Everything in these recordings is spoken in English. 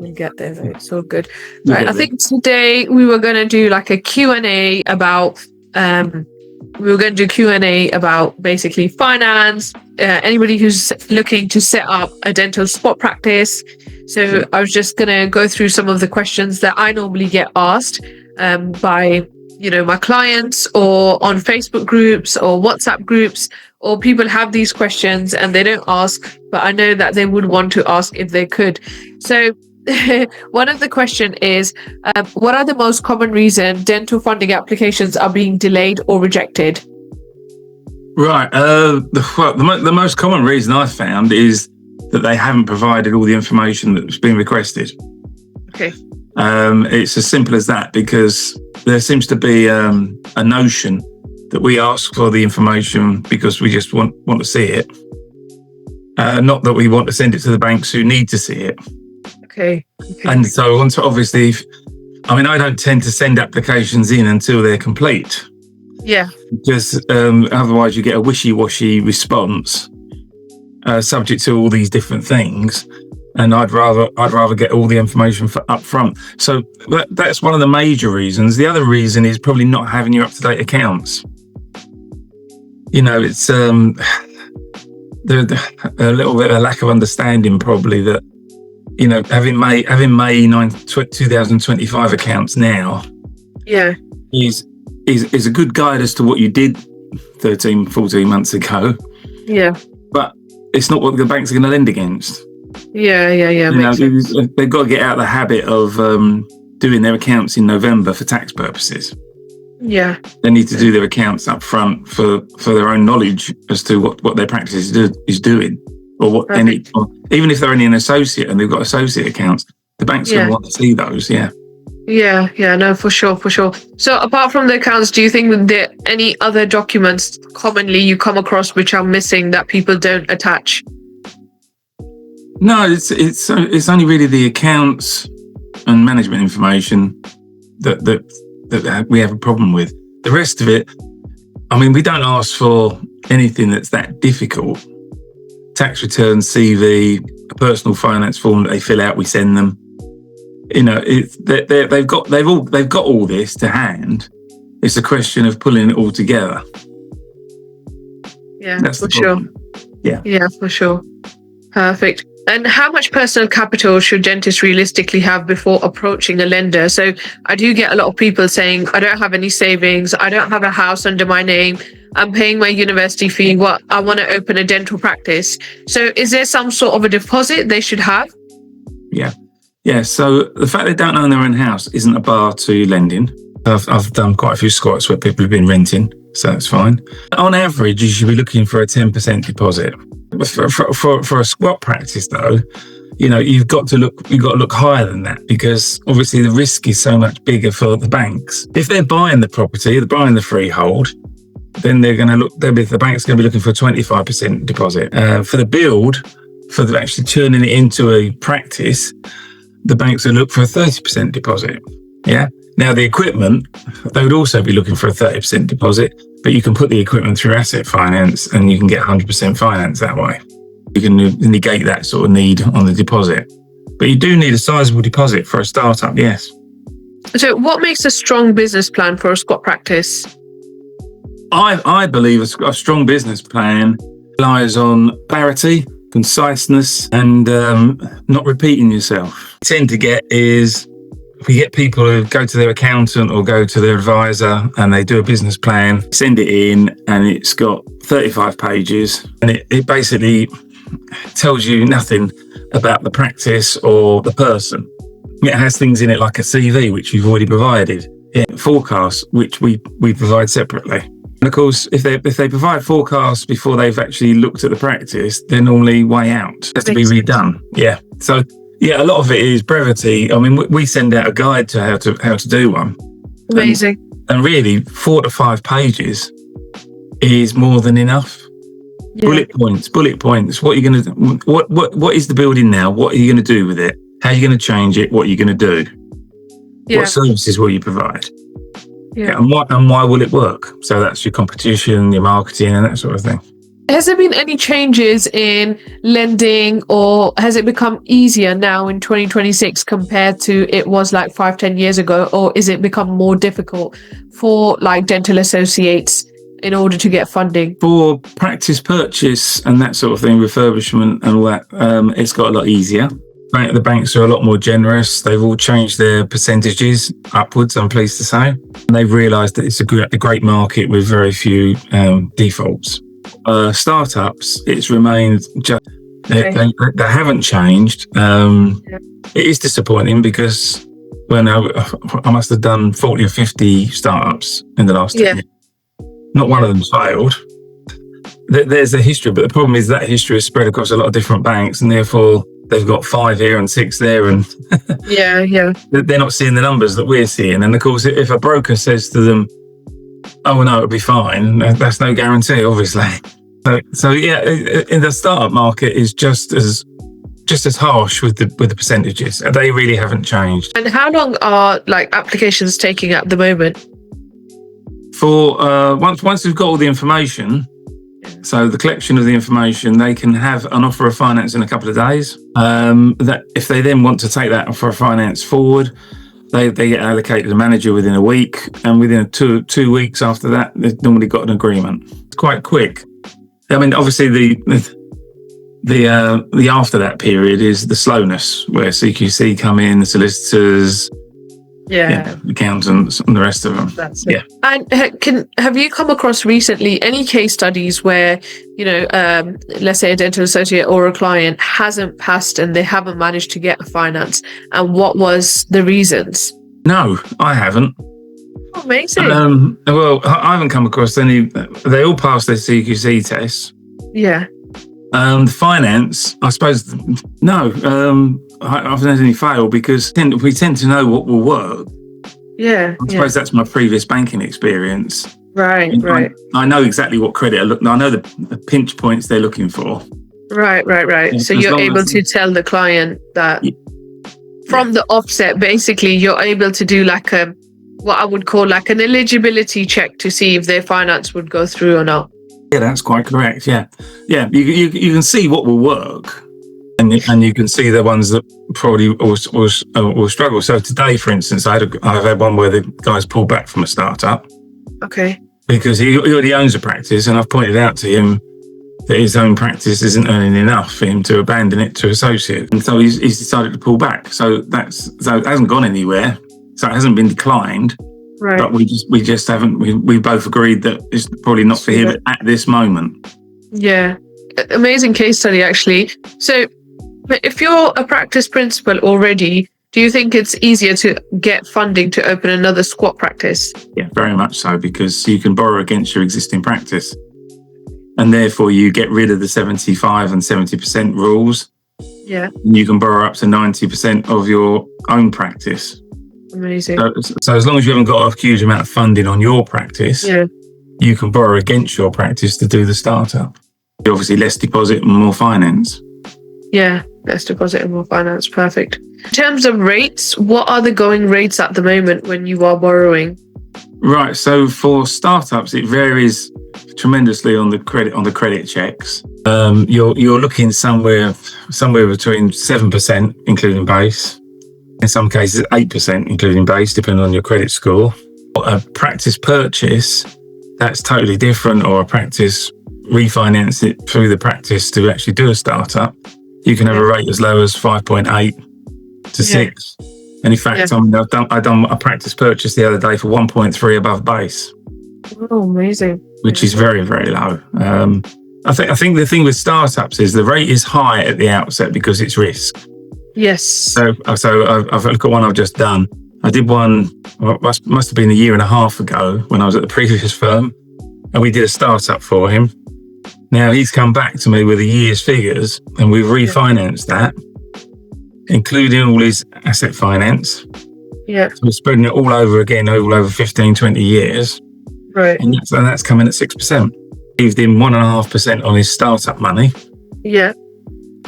We get there though. It's all good. We'll Right. get I think today we were going to do like a Q&A about basically finance, anybody who's looking to set up a dental spot practice. So I was just going to go through some of the questions that I normally get asked by my clients, or on Facebook groups or WhatsApp groups, or people have these questions and they don't ask, but I know that they would want to ask if they could. So one of the question is, what are the most common reason dental funding applications are being delayed or rejected? Right. The most common reason I've found is that they haven't provided all the information that's been requested. Okay. It's as simple as that, because there seems to be a notion that we ask for the information because we just want to see it, not that we want to send it to the banks who need to see it. Okay. And so obviously, I don't tend to send applications in until they're complete. Yeah. Because otherwise you get a wishy-washy response, subject to all these different things. And I'd rather get all the information up front. So that's one of the major reasons. The other reason is probably not having your up-to-date accounts. It's a little bit of a lack of understanding, probably, that having May 2025 accounts now, yeah, is a good guide as to what you did 13, 14 months ago. Yeah. But it's not what the banks are going to lend against. Yeah. They've got to get out of the habit of doing their accounts in November for tax purposes. Yeah. They need to do their accounts up front for their own knowledge as to what their practice is doing, or what they need. Even if they're only an associate and they've got associate accounts, the bank's going to want to see those. Yeah. Yeah, no, for sure. So apart from the accounts, do you think that there are any other documents commonly you come across which are missing that people don't attach? No, it's only really the accounts and management information that we have a problem with. The rest of it, we don't ask for anything that's that difficult. Tax returns, CV, a personal finance form that they fill out, we send them. They've got all this to hand. It's a question of pulling it all together. Yeah, that's for sure. Yeah, for sure. Perfect. And how much personal capital should dentists realistically have before approaching a lender? So I do get a lot of people saying, I don't have any savings, I don't have a house under my name, I'm paying my university fee, I want to open a dental practice. So is there some sort of a deposit they should have? Yeah, so the fact they don't own their own house isn't a bar to lending. I've done quite a few squats where people have been renting, so that's fine. On average, you should be looking for a 10% deposit. For a squat practice, though, you've got to look higher than that, because obviously the risk is so much bigger for the banks. If they're buying the property, they're buying the freehold, then the bank's going to be looking for a 25% deposit. For the build, for actually turning it into a practice, the banks will look for a 30% deposit. Yeah. Now the equipment, they would also be looking for a 30% deposit, but you can put the equipment through asset finance and you can get 100% finance that way. You can negate that sort of need on the deposit. But you do need a sizable deposit for a startup, yes. So what makes a strong business plan for a squat practice? I believe a strong business plan relies on clarity, conciseness, and not repeating yourself. What you tend to get is, if you get people who go to their accountant or go to their advisor and they do a business plan, send it in, and it's got 35 pages, and it basically tells you nothing about the practice or the person. It has things in it like a CV, which you've already provided, forecasts, which we provide separately. And of course, if they provide forecasts before they've actually looked at the practice, they're normally way out. It has to be redone. Yeah. So yeah, a lot of it is brevity. We send out a guide to how to do one. Amazing. And really, 4 to 5 pages is more than enough. Yeah. Bullet points. What are you going to do? What is the building now? What are you going to do with it? How are you going to change it? What are you going to do? Yeah. What services will you provide? Yeah. And why will it work? So that's your competition, your marketing, and that sort of thing. has there been any changes in lending, or has it become easier now in 2026 compared to it was like 5-10 years ago, or is it become more difficult for like dental associates in order to get funding? For practice purchase and that sort of thing, refurbishment and all that, it's got a lot easier. The banks are a lot more generous. They've all changed their percentages upwards, I'm pleased to say. And they've realised that it's a great market with very few defaults. Startups, it's remained just, they haven't changed. It is disappointing because I must have done 40 or 50 startups in the last 10 years. Not one of them's failed. There's a history, but the problem is that history is spread across a lot of different banks, and therefore they've got 5 here and 6 there, and they're not seeing the numbers that we're seeing. And of course, if a broker says to them, "Oh no, it'll be fine," that's no guarantee, obviously. So in the startup market is just as harsh with the percentages. They really haven't changed. And how long are like applications taking at the moment? For once we've got all the information, so the collection of the information, they can have an offer of finance in a couple of days. That if they then want to take that offer of finance forward, they get allocated a manager within a week, and within two weeks after that, they've normally got an agreement. It's quite quick. I mean, obviously the after that period is the slowness, where CQC come in, the solicitors, accountants, and the rest of them. That's it. And have you come across recently any case studies where, let's say a dental associate or a client hasn't passed and they haven't managed to get a finance, and what was the reasons? No, I haven't. Oh, amazing. Well, I haven't come across any. They all passed their CQC tests. Yeah. The finance, I suppose, no. I haven't had any fail because we tend to know what will work. Yeah. I suppose that's my previous banking experience. Right. I know exactly what credit I know the pinch points they're looking for. Right. So you're able to tell the client that from the offset, basically, you're able to do like what I would call like an eligibility check to see if their finance would go through or not. Yeah, that's quite correct. Yeah. You can see what will work, and you can see the ones that probably will struggle. So today, for instance, I've had one where the guy's pulled back from a startup. Okay. Because he already owns a practice, and I've pointed out to him that his own practice isn't earning enough for him to abandon it to associate, and so he's decided to pull back. So it hasn't gone anywhere. So it hasn't been declined. Right. But we just haven't. We both agreed that it's probably not for him at this moment. Yeah, amazing case study actually. So, if you're a practice principal already, do you think it's easier to get funding to open another squat practice? Yeah, very much so, because you can borrow against your existing practice, and therefore you get rid of the 75 and 70% rules. Yeah, you can borrow up to 90% of your own practice. Amazing. So as long as you haven't got a huge amount of funding on your practice, you can borrow against your practice to do the startup. Obviously, less deposit and more finance. Yeah, less deposit and more finance. Perfect. In terms of rates, what are the going rates at the moment when you are borrowing? Right. So for startups, it varies tremendously on the credit checks. You're looking somewhere between 7%, including base. In some cases, 8%, including base, depending on your credit score. A practice purchase, that's totally different, or a practice refinance it through the practice to actually do a startup. You can have a rate as low as 5.8 to 6. And in fact, I done a practice purchase the other day for 1.3 above base. Oh, amazing. Which is very, very low. I think the thing with startups is the rate is high at the outset because it's risk. Yes. So I've looked at one I've just done. I did one, must have been a year and a half ago when I was at the previous firm, and we did a startup for him. Now he's come back to me with a year's figures, and we've refinanced that, including all his asset finance. Yeah. So we're spreading it all over 15, 20 years. Right. And that's coming at 6%. Saved him 1.5% on his startup money. Yeah.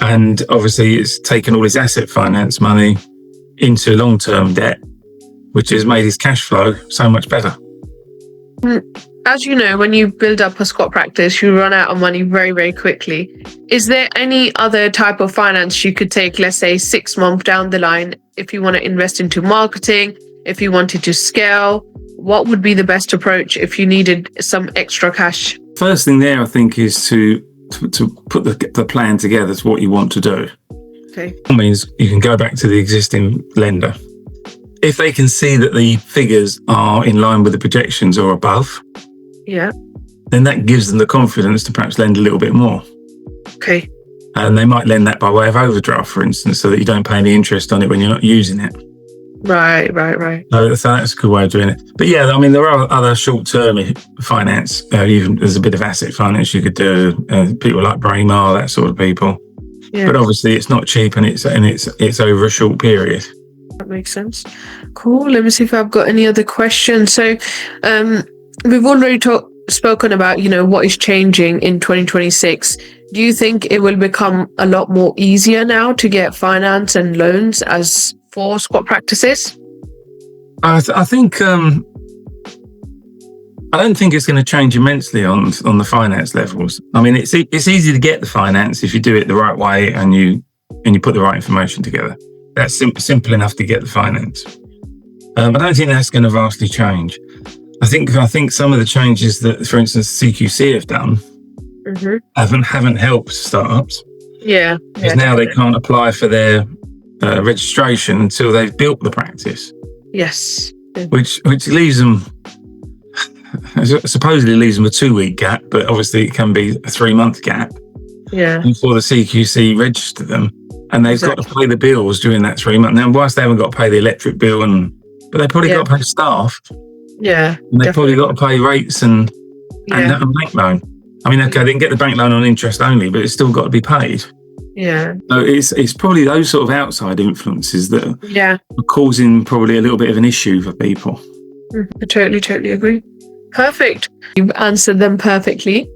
And obviously it's taken all his asset finance money into long-term debt, which has made his cash flow so much better. as you know, when you build up a squat practice, you run out of money very, very quickly. Is there any other type of finance you could take, let's say 6 months down the line, if you want to invest into marketing, if you wanted to scale? What would be the best approach if you needed some extra cash? First thing there, I think, is to put the plan together to what you want to do. Okay. That means you can go back to the existing lender. If they can see that the figures are in line with the projections or above, Yeah. then that gives them the confidence to perhaps lend a little bit more. Okay. And they might lend that by way of overdraft, for instance, so that you don't pay any interest on it when you're not using it. Right. So that's a good way of doing it. But yeah, I mean, there are other short-term finance. Even there's a bit of asset finance you could do. People like Braemar, that sort of people. Yeah. But obviously, it's not cheap, and it's over a short period. That makes sense. Cool. Let me see if I've got any other questions. So, we've already spoken about, what is changing in 2026. Do you think it will become a lot more easier now to get finance and loans as for squat practices? I think I don't think it's going to change immensely on the finance levels. I mean, it's easy to get the finance if you do it the right way and you put the right information together. That's simple enough to get the finance. I don't think that's going to vastly change. I think some of the changes that, for instance, CQC have done haven't helped startups. Yeah. Because now they can't apply for their registration until they've built the practice. Yes. Which leaves them, supposedly leaves them a 2-week gap, but obviously it can be a 3-month gap. Yeah. Before the CQC register them, and they've got to pay the bills during that 3 months. Now, whilst they haven't got to pay the electric bill, but they probably got to pay staff. Yeah. And they've probably got to pay rates and a bank loan. I mean, okay, they can get the bank loan on interest only, but it's still got to be paid. Yeah. So it's probably those sort of outside influences that are causing probably a little bit of an issue for people. I totally agree. Perfect. You've answered them perfectly.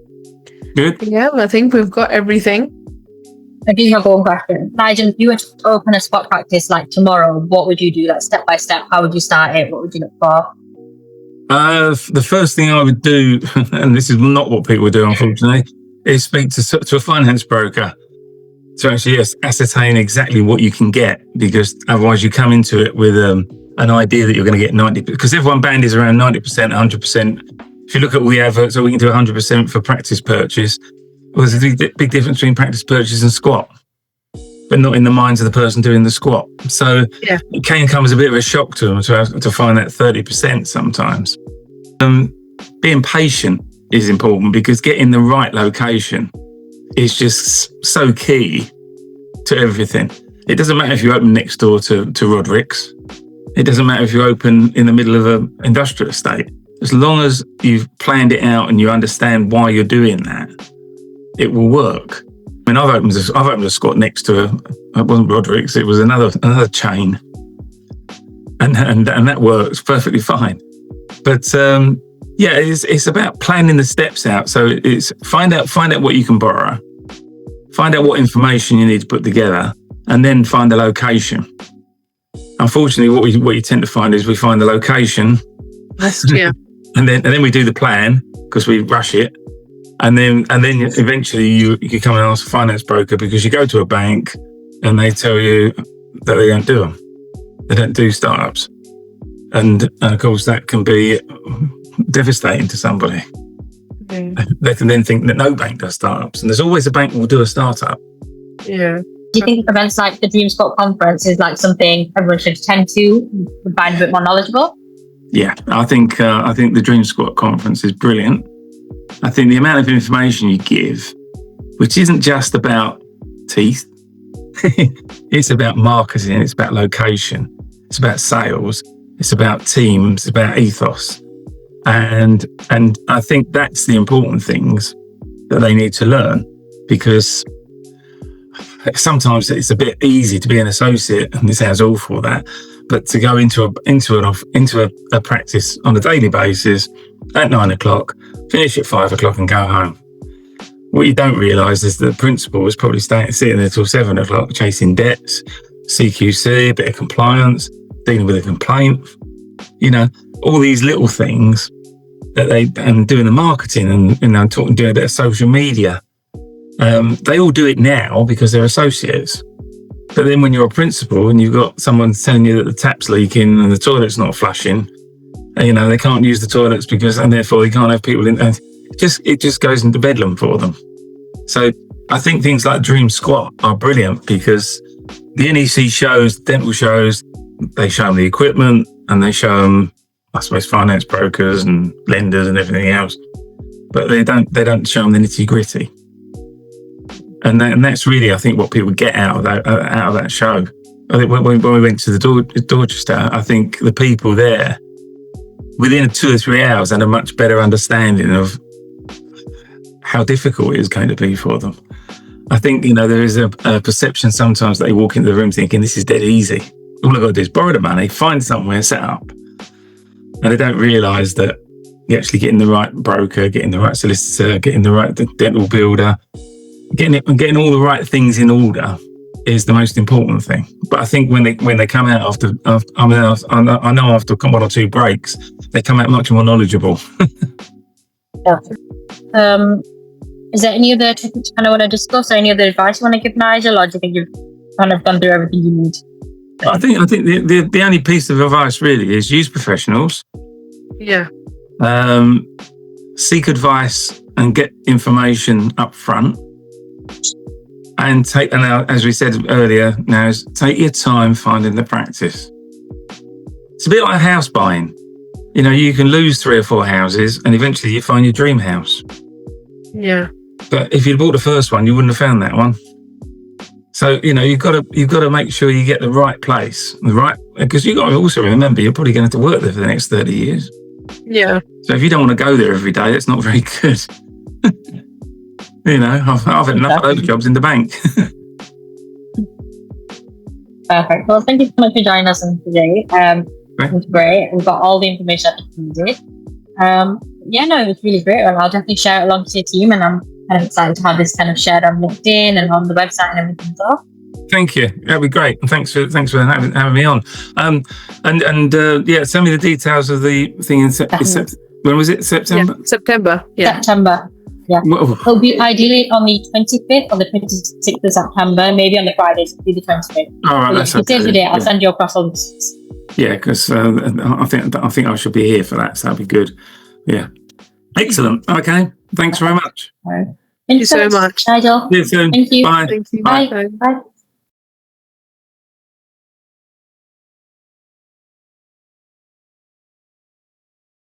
Good. Yeah, I think we've got everything. I do have one question. Nigel, if you were to open a spot practice like tomorrow, what would you do? Like step by step, how would you start it? What would you look for? The first thing I would do, and this is not what people do, unfortunately, is speak to a finance broker to actually ascertain exactly what you can get, because otherwise you come into it with an idea that you're going to get 90%, because everyone bandies around 90%, 100%. If you look at what we have, so we can do 100% for practice purchase. Well, there's a big difference between practice purchase and squat, but not in the minds of the person doing the squat. So it can come as a bit of a shock to them to find that 30% sometimes. Being patient is important, because getting the right location is just so key to everything. It doesn't matter if you open next door to Roderick's. It doesn't matter if you open in the middle of an industrial estate. As long as you've planned it out and you understand why you're doing that, it will work. I mean, I've opened a squat next to it wasn't Roderick's, it was another chain, and that works perfectly fine. But it's about planning the steps out. So it's find out what you can borrow, find out what information you need to put together, and then find the location. Unfortunately, what you tend to find is we find the location, and then we do the plan because we rush it. And then eventually you can come and ask a finance broker, because you go to a bank and they tell you that they don't do them. They don't do startups. And of course that can be devastating to somebody. They can then think that no bank does startups, and there's always a bank that will do a startup. Yeah. Do you think events like the Dream Squat Conference is like something everyone should attend to find a bit more knowledgeable? Yeah, I think the Dream Squat Conference is brilliant. I think the amount of information you give, which isn't just about teeth, it's about marketing, it's about location, it's about sales, it's about teams, it's about ethos. And I think that's the important things that they need to learn, because sometimes it's a bit easy to be an associate, and this sounds awful, that, but to go into a practice on a daily basis at 9 o'clock, finish at 5 o'clock and go home. What you don't realise is that the principal was probably sitting there till 7 o'clock, chasing debts, CQC, a bit of compliance, dealing with a complaint, all these little things that and doing the marketing and doing a bit of social media. They all do it now because they're associates. But then when you're a principal and you've got someone telling you that the tap's leaking and the toilet's not flushing, they can't use the toilets and therefore they can't have people in. And it just goes into bedlam for them. So I think things like Dream Squat are brilliant because the NEC shows, dental shows, they show them the equipment and they show them, I suppose, finance brokers and lenders and everything else. But they don't show them the nitty gritty. And that's really, I think, what people get out of that show. I think when we went to the Dorchester, I think the people there, within 2 or 3 hours, had a much better understanding of how difficult it is going to be for them. I think, there is a perception sometimes that they walk into the room thinking this is dead easy. All I've got to do is borrow the money, find somewhere, set up. And they don't realise that you're actually getting the right broker, getting the right solicitor, getting the right dental builder, getting all the right things in order is the most important thing. But I think when they come out I know after 1 or 2 breaks, they come out much more knowledgeable. Yeah. Is there any other topics you kind of want to discuss, or any other advice you want to give Nigel, or do you think you've kind of gone through everything you need? I think the only piece of advice really is use professionals. Yeah. Seek advice and get information up front. And as we said earlier, take your time finding the practice. It's a bit like house buying. You can lose 3 or 4 houses and eventually you find your dream house. Yeah. But if you'd bought the first one, you wouldn't have found that one. So, you've got to make sure you get the right place, because you've got to also remember you're probably going to have to work there for the next 30 years. Yeah. So if you don't want to go there every day, that's not very good. I've had enough of those jobs in the bank. Perfect. Well, thank you so much for joining us today. It was great. We've got all the information that we needed. It was really great. Well, I'll definitely share it along to your team, and I'm kind of excited to have this kind of shared on LinkedIn and on the website and everything. So, thank you. That'd be great. And thanks for having me on. Send me the details of the thing in September. When was it? September? Yeah, September. Yeah. September. Yeah. It'll be ideally on the 25th or the 26th of September, maybe on the Fridays, it'll be the 25th. All right, that's okay. Today, I'll send you across all this. Yeah, because I think I should be here for that, so that'd be good. Yeah. Excellent. Okay. Thanks very much. All right. Thank you so much, Nigel. See you soon. Thank you. Bye. Thank you. Bye. Bye.